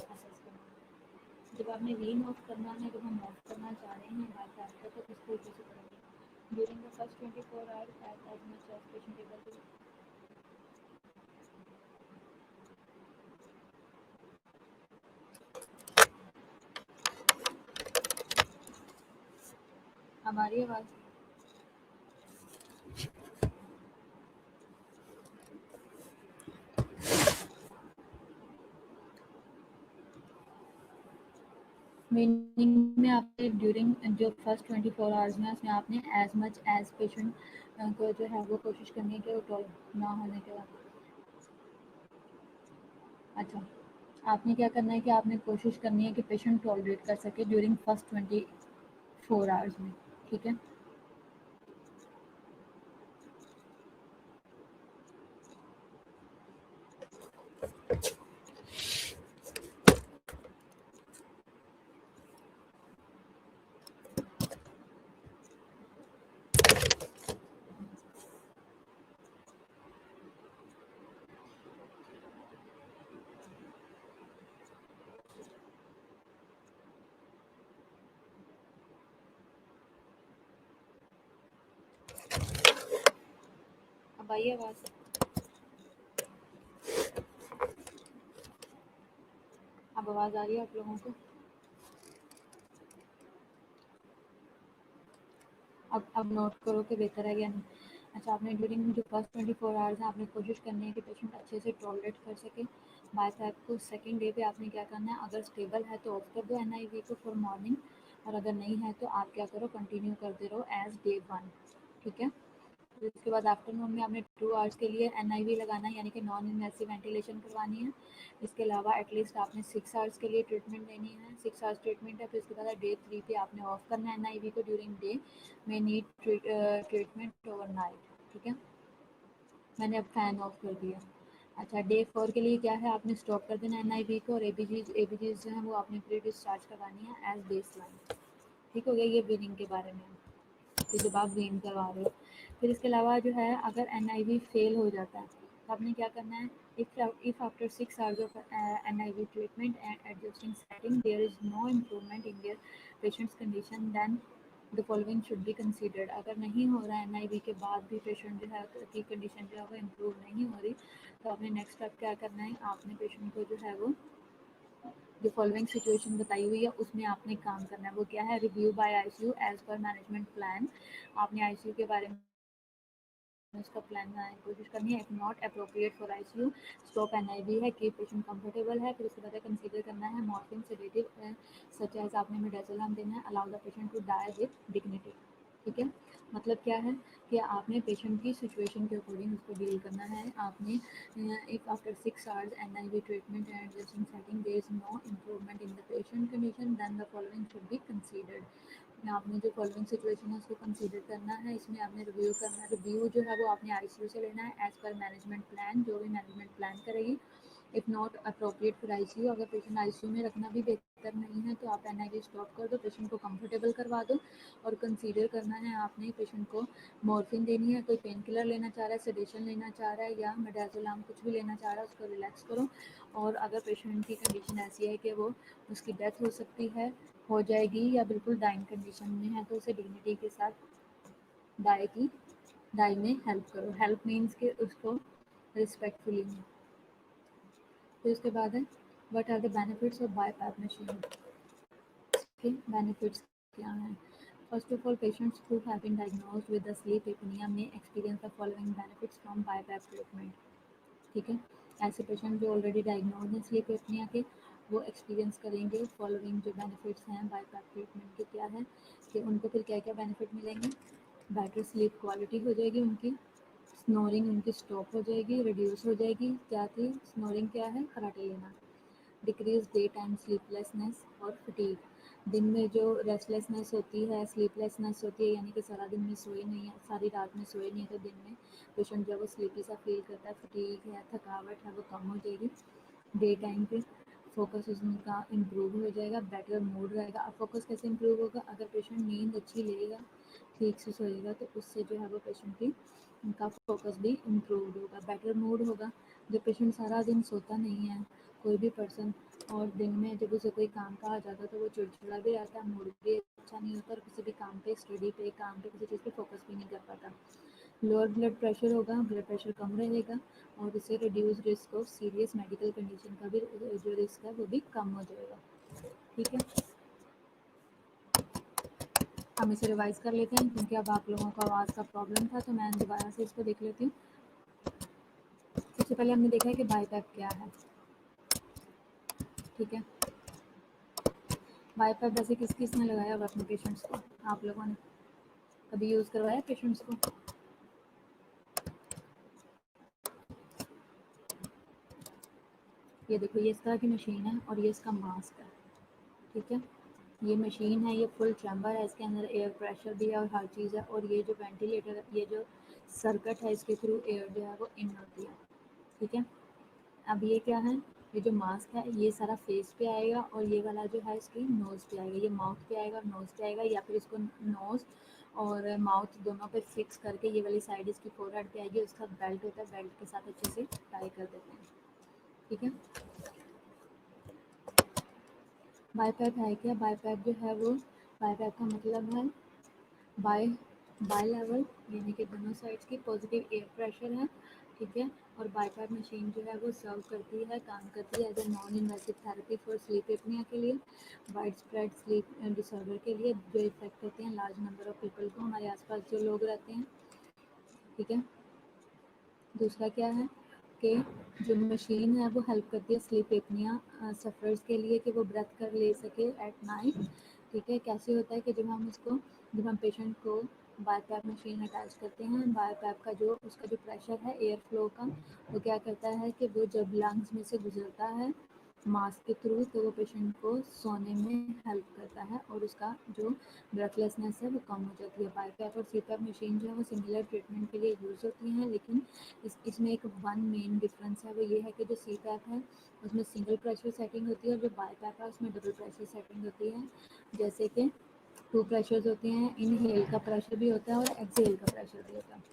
A: असेस करना है। जब आपने वीन ऑफ करना है, जब हम ऑफ करना चाह रहे हैं बाईपास का, तो किस तरीके से करेंगे। During the first 24 hours as much as patient able to. हमारी आवाज़ मीनिंग में आपने ड्यूरिंग जो फर्स्ट 24 आवर्स में उसमें आपने एज मच एज पेशेंट को जो है वो कोशिश करनी है कि वो टॉल ना होने के बाद। अच्छा, आपने क्या करना है कि आपने कोशिश करनी है कि पेशेंट टॉलरेट कर सके ड्यूरिंग फर्स्ट 24 आवर्स में, ठीक है। अब आइए आवाज़, अब आवाज़ आ रही है आप लोगों को। अब नोट करो कि बेहतर है या नहीं। अच्छा, आपने ड्यूरिंग जो फर्स्ट 24 आवर्स हैं आपने कोशिश करनी है कि पेशेंट अच्छे से टॉलरेट कर सके बाईपैप को। सेकंड डे पे आपने क्या करना है, अगर स्टेबल है तो ऑफ कर दो एनआईवी को फॉर मॉर्निंग, और अगर नहीं है तो आप क्या करो, कंटिन्यू करते रहो एज डे 1, ठीक है। फिर उसके बाद आफ्टरनून में आपने 2 आवर्स के लिए एनआईवी लगाना है, यानी कि नॉन इन्वेसिव वेंटिलेशन करवानी है। इसके अलावा एटलीस्ट आपने 6 आवर्स के लिए ट्रीटमेंट देनी है, 6 आवर्स ट्रीटमेंट है। फिर उसके बाद डे 3 पे आपने ऑफ करना है एनआईवी को ड्यूरिंग डे में नीड ट्रीटमेंट ओवर नाइट, ठीक है। मैंने अब फैन ऑफ कर दिया। अच्छा, डे 4 के लिए क्या है, आपने स्टॉप कर देना एनआईवी को, और एबीजीज जो है वो आपने प्री डिस्चार्ज करवानी है एज बेस लाइन। ठीक हो गया ये वीनिंग के बारे में, तो जब आप वीन करवा रहे हो। फिर इसके अलावा जो है अगर एनआईवी फेल हो जाता है तो आपने क्या करना है, if after 6 hours of NIV treatment and adjusting setting there is no improvement in their patient's condition, then the following should be considered। अगर नहीं हो रहा है एनआईवी के बाद भी पेशेंट जो है की कंडीशन जो है वो इम्प्रूव नहीं हो रही, तो आपने नेक्स्ट स्टेप क्या करना है, आपने पेशेंट को जो है वो जो फॉलोइंग सिचुएशन बताई हुई है उसमें आपने काम करना है। वो क्या है? Review by ICU as per management plan. आपने आईसीयू के बारे में उसका प्लान बनाने की कोशिश करनी है। If not appropriate for ICU, stop NIV है, कीप पेशेंट कंफर्टेबल है। फिर उसके बाद कंसीडर करना है मॉर्फिन सेडेटिव सच एज आपने मिडाजोलम देना है। Allow the patient to die with dignity. ठीक है, मतलब क्या है कि आपने पेशेंट की सिचुएशन के अकॉर्डिंग उसको डील करना है। आपने if after 6 hours NIV treatment and dressing setting there is no improvement in the patient condition then the following should be considered. आपने जो फॉलोइंग सिचुएशन है उसको कंसीडर करना है। इसमें आपने रिव्यू करना है। रिव्यू जो है वो आपने आईसीयू से लेना है एज पर मैनेजमेंट प्लान, जो भी मैनेजमेंट प्लान करेगी। If not appropriate for ICU, अगर पेशेंट आईसीयू में रखना भी बेहतर नहीं है तो आप एनआईवी स्टॉप कर दो, पेशेंट को कंफर्टेबल करवा दो। और कंसीडर करना है आपने पेशेंट को मॉर्फिन देनी है, कोई पेन किलर लेना चाह रहा है, सेडेशन लेना चाह रहा है या मिडाजोलम कुछ भी लेना चाह रहा है, उसको रिलैक्स करो। और अगर पेशेंट की कंडीशन ऐसी है कि वो उसकी डेथ हो सकती है, हो जाएगी या बिल्कुल डाइंग कंडीशन में है, तो उसे डिग्निटी के साथ डाई में हेल्प करो। हेल्प मीन्स कि उसको रिस्पेक्टफुली। फिर उसके बाद है what are the benefits of BiPAP machine. इसके बेनिफिट्स क्या हैं? First of all, patients who have been diagnosed with the sleep apnea may experience the following benefits from BiPAP treatment। ठीक है, ऐसे पेशेंट जो ऑलरेडी डायग्नोज हैं sleep apnoea के, वो एक्सपीरियंस करेंगे फॉलोइंग जो बेनिफिट्स हैं बाईपैप ट्रीटमेंट के। क्या है कि उनको फिर क्या क्या बेनिफिट मिलेंगे? बेटर स्लीप क्वालिटी हो जाएगी उनकी, स्नोरिंग उनकी स्टॉप हो जाएगी, रिड्यूस हो जाएगी। क्या थी स्नोरिंग? क्या है? खराटे लेना। डिक्रीज डे टाइम स्लीपलेसनेस और फटीग। दिन में जो रेस्टलेसनेस होती है, स्लीपलेसनेस होती है, यानी कि सारा दिन में सोए नहीं है, सारी रात में सोए नहीं है, तो दिन में पेशेंट जब वो स्लीपी सा फील करता है, फटीग है, थकावट है, वो कम हो जाएगी। डे टाइम पे फोकस उनका इम्प्रूव हो जाएगा, बेटर मूड रहेगा। अब फोकस कैसे इम्प्रूव होगा? अगर पेशेंट नींद अच्छी लेगा, ठीक से सोएगा, तो उससे जो है वो पेशेंट की उनका फोकस भी इम्प्रूव होगा। बेटर मूड होगा। जब पेशेंट सारा दिन सोता नहीं है कोई भी पर्सन, और दिन में जब उसे कोई काम कहा जाता है तो वो चिड़चिड़ा भी रहता है, मूड भी अच्छा नहीं होता, और किसी भी काम पे, स्टडी पे, काम पे, किसी चीज़ पे फोकस भी नहीं कर पाता। लोअर ब्लड प्रेशर होगा, ब्लड प्रेशर कम रहेगा, और इससे reduce risk of serious medical condition का भी जो रिस्क है वो भी कम हो जाएगा। ठीक है, हम इसे रिवाइज कर लेते हैं क्योंकि अब आप लोगों को आवाज़ का प्रॉब्लम था, तो मैं दोबारा से इसको देख लेती हूँ। सबसे पहले हमने देखा है कि बाईपैप क्या है। ठीक है, बाईपैप वैसे किस किस ने लगाया हुआ अपने पेशेंट्स को? आप लोगों ने कभी यूज़ करवाया पेशेंट्स को? ये देखो, ये इस तरह की मशीन है और ये इसका मास्क है। ठीक है, ये मशीन है, ये फुल चैम्बर है, इसके अंदर एयर प्रेशर भी है और हर चीज़ है। और ये जो वेंटिलेटर है, ये जो सर्किट है, इसके थ्रू एयर जो है वो इन होती है। ठीक है, अब ये क्या है? ये जो मास्क है ये सारा फेस पे आएगा, और ये वाला जो है इसकी नोज़ पे आएगा। ये माउथ पे आएगा और नोज़ पे आएगा, या फिर इसको नोज़ और माउथ दोनों पे फिक्स करके ये वाली साइड इसकी फोरहेड पे आएगी। उसका बेल्ट होता है, बेल्ट के साथ अच्छे से टाई कर देते हैं। ठीक है, बाईपैप है क्या? बाईपैप जो है वो, बाईपैप का मतलब है बाय बाय लेवल, यानी कि दोनों साइड्स की पॉजिटिव एयर प्रेशर है। ठीक है, और बाईपैप मशीन जो है वो सर्व करती है, काम करती है as a non invasive therapy for sleep apnoea के लिए, वाइड स्प्रेड स्लीप डिसऑर्डर के लिए, जो इफेक्ट होते हैं लार्ज नंबर ऑफ पीपल को, हमारे आसपास जो लोग रहते हैं। ठीक है, दूसरा क्या है कि जो मशीन है वो हेल्प करती है स्लीप एपनिया सफ़रर्स के लिए कि वो ब्रेथ कर ले सके एट नाइट। ठीक है, कैसे होता है कि जब हम पेशेंट को बाईपैप मशीन अटैच करते हैं, बाईपैप का जो उसका जो प्रेशर है एयर फ्लो का, वो क्या करता है कि वो जब लंग्स में से गुजरता है मास्क के थ्रू, तो वो पेशेंट को सोने में हेल्प करता है और उसका जो ब्रेथलेसनेस है वो कम हो जाती है। बाईपैप और सीपैप मशीन जो है वो सिमिलर ट्रीटमेंट के लिए यूज़ होती हैं, लेकिन इसमें एक वन मेन डिफरेंस है, वो ये है कि जो सीपैप है उसमें सिंगल प्रेशर सेटिंग होती है, और जो बाईपैप है उसमें डबल प्रेशर सेटिंग होती है। जैसे कि 2 प्रेशर्स होते हैं, इनहेल का प्रेशर भी होता है और एक्सहेल का प्रेशर भी होता है।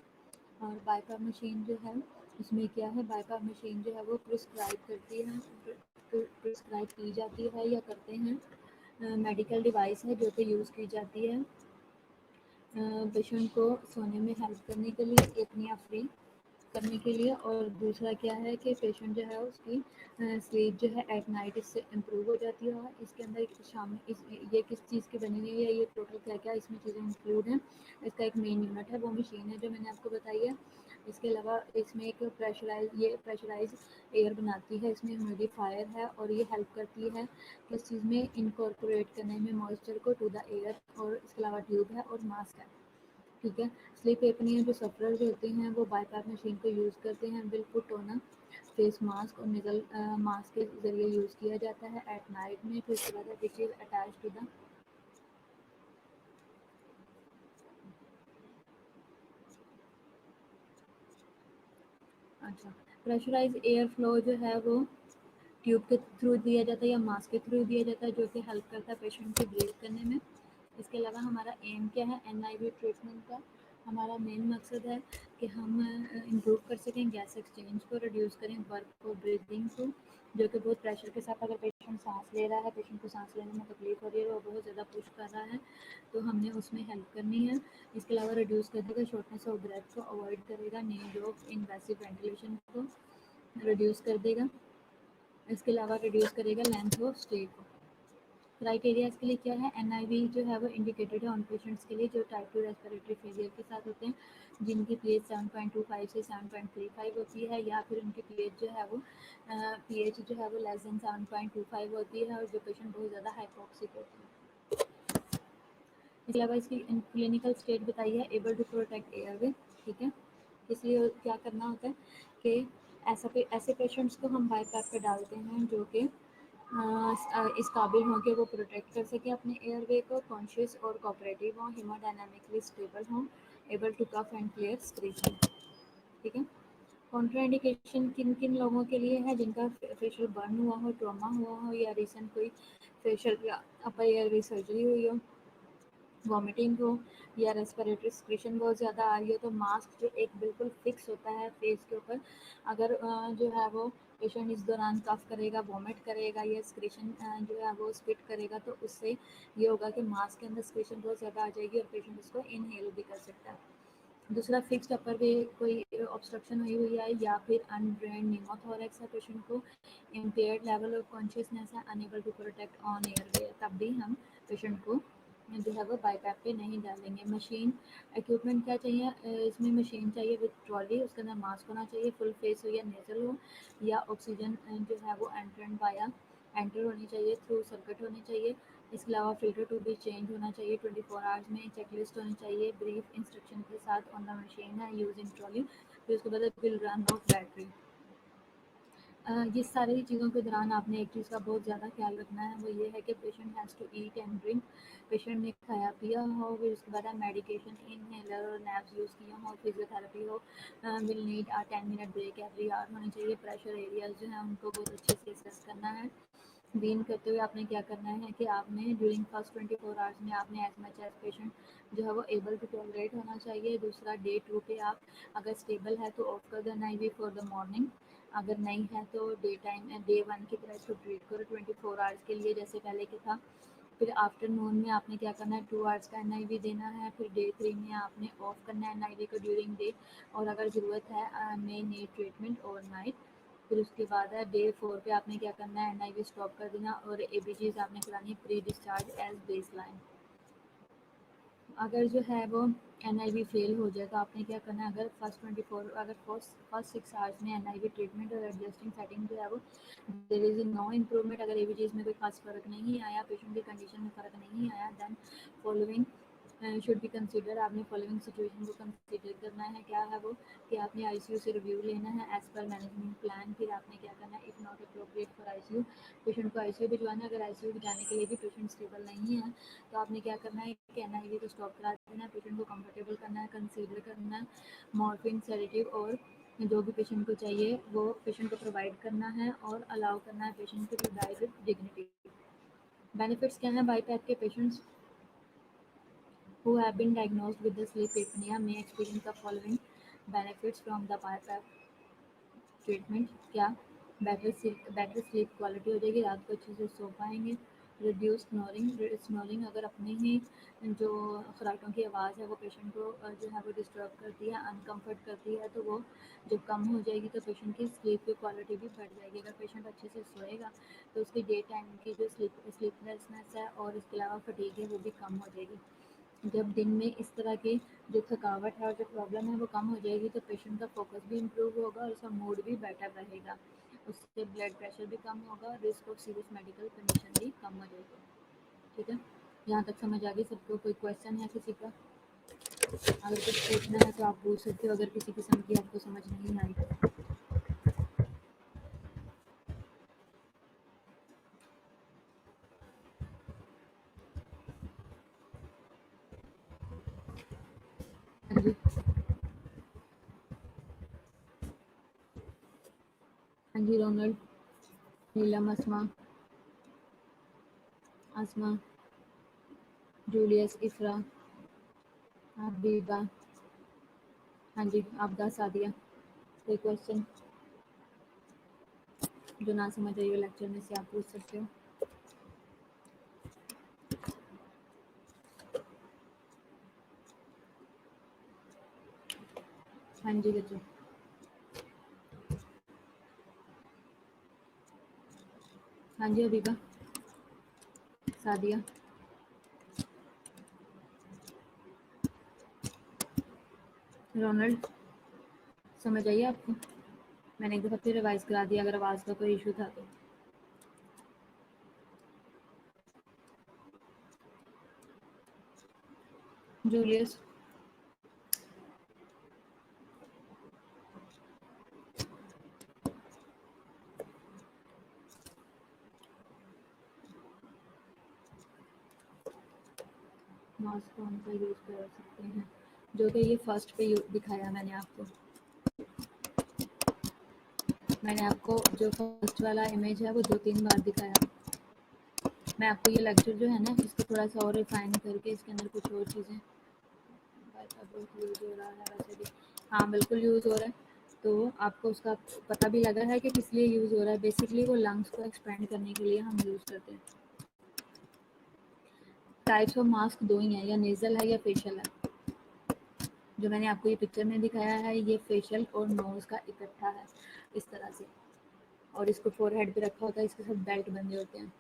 A: और बाईपैप मशीन जो है उसमें क्या है, बाईपैप मशीन जो है वो प्रिस्क्राइब करती है, प्रिस्क्राइब की जाती है या करते हैं, मेडिकल डिवाइस है जो कि यूज़ की जाती है पेशेंट को सोने में हेल्प करने के लिए, एपनिया फ्री। करने के लिए। और दूसरा क्या है कि पेशेंट जो है उसकी स्लीप जो है एट नाइट इससे इम्प्रूव हो जाती है। और इसके अंदर शाम ये किस चीज़ की बनी हुई है, ये टोटल क्या क्या इसमें चीज़ें इंक्लूड हैं। इसका एक मेन यूनिट है, वो मशीन है जो मैंने आपको बताई है। इसके अलावा इसमें एक प्रेशराइज एयर बनाती है, इसमें ह्यूमिडिफायर है और ये हेल्प करती है किस चीज़ में इनकॉर्पोरेट करने में मॉइस्चर को टू द एयर। और इसके अलावा ट्यूब है और मास्क है, ठीक है। स्लीप एपनिया जो सफरर्स होते हैं वो बाईपैप मशीन को यूज़ करते हैं, will put on a face mask और निजल मास्क के ज़रिए यूज़ किया जाता है एट नाइट में। फिर उसके बाद which is attach to the अच्छा प्रेशराइज एयर फ्लो जो है वो ट्यूब के थ्रू दिया जाता है या मास्क के थ्रू दिया जाता है, जो कि हेल्प करता है पेशेंट को ब्रीथ करने में। इसके अलावा हमारा एम क्या है एनआईवी ट्रीटमेंट का, हमारा मेन मकसद है कि हम इम्प्रूव कर सकें गैस एक्सचेंज को, रिड्यूस करें वर्क और ब्रीदिंग को, जो कि बहुत प्रेशर के साथ अगर पेशेंट सांस ले रहा है, पेशेंट को सांस लेने में तकलीफ हो रही है, वो बहुत ज़्यादा पुश कर रहा है, तो हमने उसमें हेल्प करनी है। इसके अलावा रिड्यूस कर देगा शॉर्टनेस ऑफ ब्रेथ को, अवॉइड करेगा नीड ऑफ इन्वेसिव वेंटिलेशन को रिड्यूस कर देगा। इसके अलावा रिड्यूस करेगा लेंथ ऑफ स्टे को। क्राइटेरिया इसके लिए क्या है, एनआईवी जो है वो इंडिकेटेड है उन पेशेंट्स के लिए जो टाइप 2 रेस्पिरेटरी फेलियर के साथ होते हैं, जिनकी पीएच 7.25 से 7.35 होती है, या फिर उनकी पीएच जो है वो पीएच जो है वो लेस देन 7.25 होती है, और जो पेशेंट बहुत ज़्यादा हाइपोक्सिक होते हैं। इसके अलावा इसकी क्लिनिकल स्टेट बताई है, एबल टू प्रोटेक्ट एयरवे, ठीक है। इसलिए क्या करना होता है कि ऐसे पेशेंट्स को हम बाईपैप पे डालते हैं जो कि इस काबिल हों कि वो प्रोटेक्ट कर सके अपने एयरवे को, कॉन्शियस और कोऑपरेटिव हों, हीमोडायनामिकली स्टेबल हों, able to cough and clear screeching, ठीक है। कॉन्ट्राइंडिकेशन किन किन लोगों के लिए है, जिनका फेशियल बर्न हुआ हो, ट्रॉमा हुआ हो, या रिसेंट कोई फेशियल या अपर एयरवे सर्जरी हुई हो, वॉमिटिंग हो, या रेस्पिरेटरी सिक्रेशन बहुत ज़्यादा आ रही हो, तो मास्क जो एक बिल्कुल फिक्स होता है फेस के ऊपर, अगर जो है वो पेशेंट इस दौरान कफ करेगा, वॉमिट करेगा या सिक्रेशन जो है वो स्पिट करेगा, तो उससे ये होगा कि मास्क के अंदर सिक्रेशन बहुत ज़्यादा आ जाएगी और पेशेंट उसको इनहेल भी कर सकता है। दूसरा फिक्स्ड अपर वे कोई ऑब्स्ट्रक्शन हुई हुई है, या फिर अनड्रेन्ड निमोथोरेक्स है, पेशेंट को इम्पेयर्ड लेवल ऑफ कॉन्शियसनेस है, unable to protect on airway, तब भी हम पेशेंट को जो है वो बाईपैप पे नहीं डालेंगे। मशीन इक्विपमेंट क्या चाहिए, इसमें मशीन चाहिए विद ट्रॉली, उसके अंदर मास्क होना चाहिए, फुल फेस हो या नेजल हो, या ऑक्सीजन जो है वो एंटर होनी चाहिए, थ्रू सर्किट होनी चाहिए। इसके अलावा फिल्टर टू भी चेंज होना चाहिए 24 आवर्स में, चेकलिस्ट होनी चाहिए ब्रीफ इंस्ट्रक्शन के साथ ऑन द मशीन है यूजिंग ट्रॉली। फिर उसके बाद विल रन ऑफ बैटरी। ये सारी चीज़ों के दौरान आपने एक चीज़ का बहुत ज़्यादा ख्याल रखना है, वो ये है कि patient has to eat and drink. Patient ने खाया पिया हो, फिर उसके बाद मेडिकेशन इनहेलर और नैब्स यूज़ किया हो, फिजियोथेरेपी हो, will need 10 minute break every hour होनी चाहिए। प्रेशर एरियाज जो हैं उनको बहुत अच्छे से असेस करना है। वीन करते हुए आपने क्या करना है कि आपने ड्यूरिंग फर्स्ट 24 आवर्स में आपने एज मच एज पेशेंट जो है वो एबल टू टॉलरेट होना चाहिए। दूसरा डे 2 पे आप अगर स्टेबल है तो ऑफ कर देना IV फॉर द मॉर्निंग, अगर नहीं है तो डे टाइम डे 1 की तरह इसको ट्रीट करो 24 आवर्स के लिए जैसे पहले के था। फिर आफ्टरनून में आपने क्या करना है, 2 आवर्स का NIV देना है। फिर डे 3 में आपने ऑफ करना है NIV को ड्यूरिंग डे, और अगर ज़रूरत है मे नीड ट्रीटमेंट ओवरनाइट। फिर उसके बाद है डे 4 पे आपने क्या करना है, NIV स्टॉप कर देना, और ABGs आपने करानी है pre discharge as base line. अगर जो है वो NIV फेल हो जाए तो आपने क्या करना है, अगर फर्स्ट 6 आवर्स में NIV ट्रीटमेंट और एडजस्टिंग सेटिंग जो है वो देयर इज़ नो इम्प्रूवमेंट, अगर ABGs में कोई खास फ़र्क नहीं आया, पेशेंट की कंडीशन में फ़र्क नहीं आया, then following should be consider. आपने फॉलोइंग सिचुएशन को कंसिडर करना है, क्या है वो कि आपने ICU से रिव्यू लेना है एज़ पर मैनेजमेंट प्लान। फिर आपने क्या करना है, if not appropriate for ICU, patient को ICU भिजवाना है। अगर ICU भिजाने के लिए भी पेशेंट स्टेबल नहीं है तो आपने क्या करना है कि NIV को स्टॉप करा देना है, पेशेंट को कंफर्टेबल करना है, कंसीडर करना है, मॉर्फिन सेडेटिव और जो भी पेशेंट को चाहिए वो पेशेंट को प्रोवाइड करना है, और अलाउ करना है पेशेंट को to die with dignity. Benefits क्या हैं, बाईपैप के patients who have been diagnosed with the sleep apnea may experience the following benefits from the BiPAP treatment. क्या बेटर स्लीप क्वालिटी हो जाएगी, रात को अच्छे से सो पाएंगे, रिड्यूस स्नोरिंग अगर अपने ही जो खराटों की आवाज़ है वो पेशेंट को जो है वो डिस्टर्ब करती है, अनकम्फर्ट करती है, तो वो जब कम हो जाएगी तो पेशेंट की स्लीप की क्वालिटी भी बढ़ जाएगी। अगर पेशेंट अच्छे से सोएगा तो उसकी डे टाइम की जो स्लीपलेसनेस है और इसके अलावा फटीग है वो भी कम हो जाएगी। जब दिन में इस तरह की जो थकावट है और जो प्रॉब्लम है वो कम हो जाएगी तो पेशेंट का फोकस भी इम्प्रूव होगा और उसका मूड भी बेटर रहेगा। उससे ब्लड प्रेशर भी कम होगा, risk of serious medical condition भी कम हो जाएगी। ठीक है, यहाँ तक समझ आ गई सबको? कोई क्वेश्चन है किसी का? अगर कुछ पूछना है तो आप पूछ सकते हो, अगर किसी किस्म की आपको समझ नहीं आई तो। हाँ जी, हाँ जी, रोनल्ड, नीलम, आसमा, जूलियस, इफ्रा, हबीबा, हाँ जी, आपदा, सादिया। कोई क्वेश्चन जो ना समझ आई हो लेक्चर में से आप पूछ सकते हो। हाँ जी बच्चों, हाँ जी हबीबा, सादिया, रोनल्ड, समझ आइए आपको? मैंने एक दफ़ा फिर रिवाइज करा दिया अगर आवाज़ का कोई इशू था तो। जूलियस, मास्क कौन सा यूज़ कर सकते हैं? जो कि ये फर्स्ट पे दिखाया मैंने आपको। मैंने आपको जो फर्स्ट वाला इमेज है वो 2-3 बार दिखाया। मैं आपको ये लेक्चर जो है ना इसको थोड़ा सा और रिफाइन करके इसके अंदर कुछ और चीज़ें बहुत यूज़ हो रहा है वैसे भी। हाँ बिल्कुल यूज़ हो रहा है। तो आपको उसका पता भी लगा है कि किस लिए यूज़ हो रहा है। बेसिकली वो लंग्स को एक्सपेंड करने के लिए हम यूज़ करते हैं। टाइप्स ऑफ मास्क दो ही हैं, या नेज़ल है या फेशियल है। जो मैंने आपको ये पिक्चर में दिखाया है ये फेशियल और नोज़ का इकट्ठा है इस तरह से, और इसको फोरहेड पे रखा होता है, इसके साथ बेल्ट बंधे होते हैं।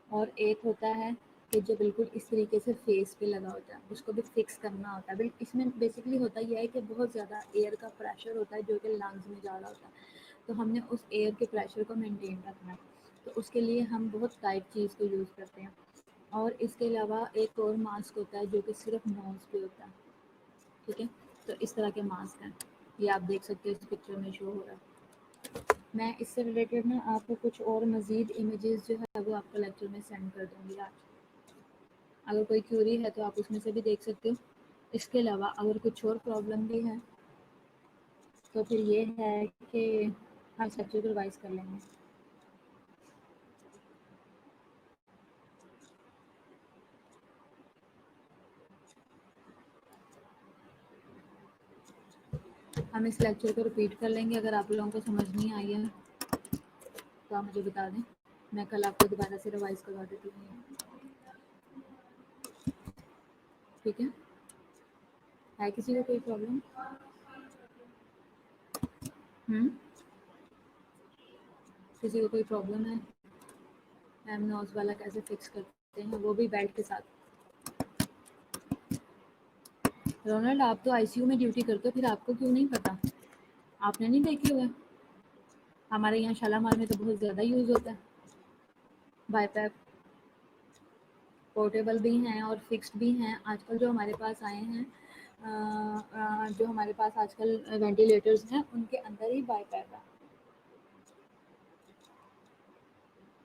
A: और एक होता है कि जो बिल्कुल इस तरीके से फेस पे लगा होता है, उसको भी फिक्स करना होता है। बिल्कुल इसमें बेसिकली होता यह है कि बहुत ज़्यादा एयर का प्रेशर होता है जो कि लंग्स में जा रहा होता है, तो हमने उस एयर के प्रेशर को मेंटेन रखना है, तो उसके लिए हम बहुत टाइट चीज़ को यूज़ करते हैं। और इसके अलावा एक और मास्क होता है जो कि सिर्फ नोज़ पे होता है। ठीक है, तो इस तरह के मास्क हैं, ये आप देख सकते हो इस पिक्चर में शो हो रहा है। मैं इससे रिलेटेड ना आपको कुछ और मज़ीद इमेजेस जो है वो आपको लेक्चर में सेंड कर दूँगी आज। अगर कोई क्यूरी है तो आप उसमें से भी देख सकते हो। इसके अलावा अगर कुछ और प्रॉब्लम भी है तो फिर ये है कि हम इस लेक्चर को रिवाइज कर लेंगे। हम इस लेक्चर को रिपीट कर लेंगे। अगर आप लोगों को समझ नहीं आई है तो आप मुझे बता दें, मैं कल आपको दोबारा से रिवाइज करवा देती हूँ। ठीक है किसी को कोई प्रॉब्लम? किसी को कोई प्रॉब्लम है? एम नोज वाला कैसे फिक्स करते हैं, वो भी बेल्ट के साथ? रोनाल्ड, आप तो आईसीयू में ड्यूटी करते हो, फिर आपको क्यों नहीं पता? आपने नहीं देखे हुए? हमारे यहाँ शालामार में तो बहुत ज़्यादा यूज़ होता है बाईपैप। पोर्टेबल भी हैं और फिक्स्ड भी हैं। आजकल जो हमारे पास आए हैं जो हमारे पास आजकल वेंटिलेटर्स हैं उनके अंदर ही बाईपैप है,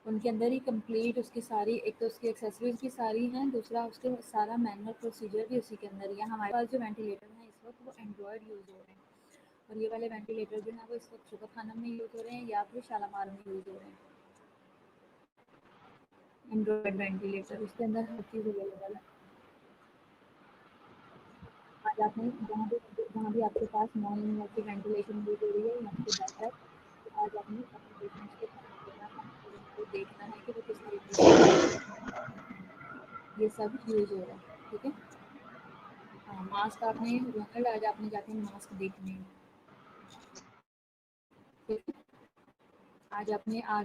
A: उनके अंदर ही कंप्लीट उसकी सारी, एक तो उसकी एक्सेसरीज भी सारी हैं, दूसरा उसके सारा मैनुअल प्रोसीजर भी उसी के अंदर ही है। हमारे पास जो वेंटिलेटर हैं इस वक्त वो एंड्रॉयड यूज़ हो रहे हैं, और ये वाले वेंटिलेटर जो हैं वो इस वक्त शुगर खाना में यूज़ हो रहे हैं या फिर शालामार में यूज़ हो रहे हैं। एंड्रॉयड वेंटिलेटर, उसके अंदर हर चीज़ अवेलेबल है। आज आपने जहाँ भी आपके पास नॉन इन्वर्टिंग वेंटिलेशन यूज़ हो रही है या फिर बेटर, तो आज आपने अपने पेशेंट्स को आपको देखना है कि वो किस तरीके से ये सब यूज़ हो रहा है, ठीक है। हाँ, मास्क आपने रोनाल्ड आज आपने जाके मास्क देखने हैं, ठीक है। आज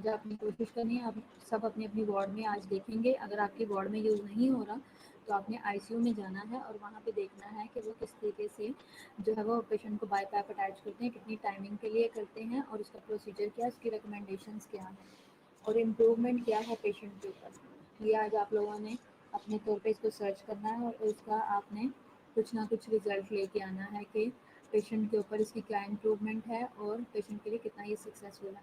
A: आपने कोशिश करनी है, आप सब अपनी अपनी वार्ड में आज देखेंगे। अगर आपके वार्ड में यूज़ नहीं हो रहा तो आपने आईसीयू में जाना है और वहाँ पे देखना है कि वो किस तरीके से जो है वो पेशेंट को बाईपैप अटैच करते हैं, कितनी टाइमिंग के लिए करते हैं और उसका प्रोसीजर क्या है, उसकी रिकमेंडेशंस क्या है और इम्प्रूवमेंट क्या है पेशेंट के ऊपर। ये आज आप लोगों ने अपने तौर पे इसको सर्च करना है और उसका आपने कुछ ना कुछ रिजल्ट लेके आना है कि पेशेंट के ऊपर इसकी क्या इम्प्रूवमेंट है और पेशेंट के लिए कितना ये सक्सेसफुल है,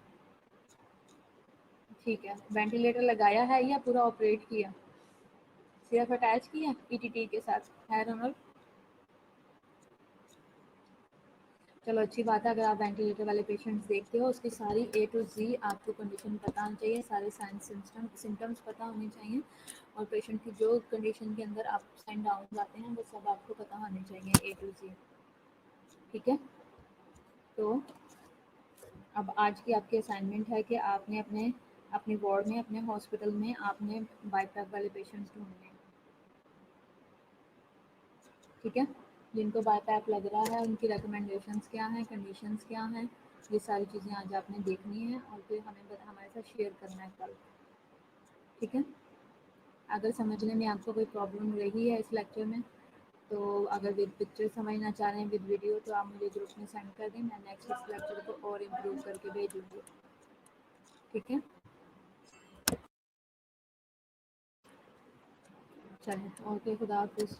A: ठीक है। वेंटिलेटर लगाया है या पूरा ऑपरेट किया, सिर्फ अटैच किया ईटीटी के साथ है रोनल? चलो अच्छी बात है। अगर आप वेंटिलेटर वाले पेशेंट्स देखते हो उसकी सारी ए टू जी आपको कंडीशन पता होनी चाहिए, सारे साइंस सिम्टम्स पता होने चाहिए और पेशेंट की जो कंडीशन के अंदर आप साइन डाउन आते हैं वो सब आपको पता होने चाहिए ए टू जी, ठीक है। तो अब आज की आपकी असाइनमेंट है कि आपने अपने अपने वार्ड में अपने हॉस्पिटल में आपने बाईपैप वाले पेशेंट्स ढूंढने हैं, ठीक है। जिनको बाईपैप लग रहा है उनकी रिकमेंडेशंस क्या हैं, कंडीशंस क्या हैं, ये सारी चीज़ें आज आपने देखनी है और फिर हमारे साथ शेयर करना है कल, ठीक है। अगर समझने में आपको कोई प्रॉब्लम रही है इस लेक्चर में तो अगर विद पिक्चर समझना चाह रहे हैं विद वीडियो तो आप मुझे ग्रुप में सेंड कर दें, मैं नेक्स्ट इस लेक्चर को और इम्प्रूव करके भेजूँगी, ठीक है। चलिए ओके, खुदा हाफिज़।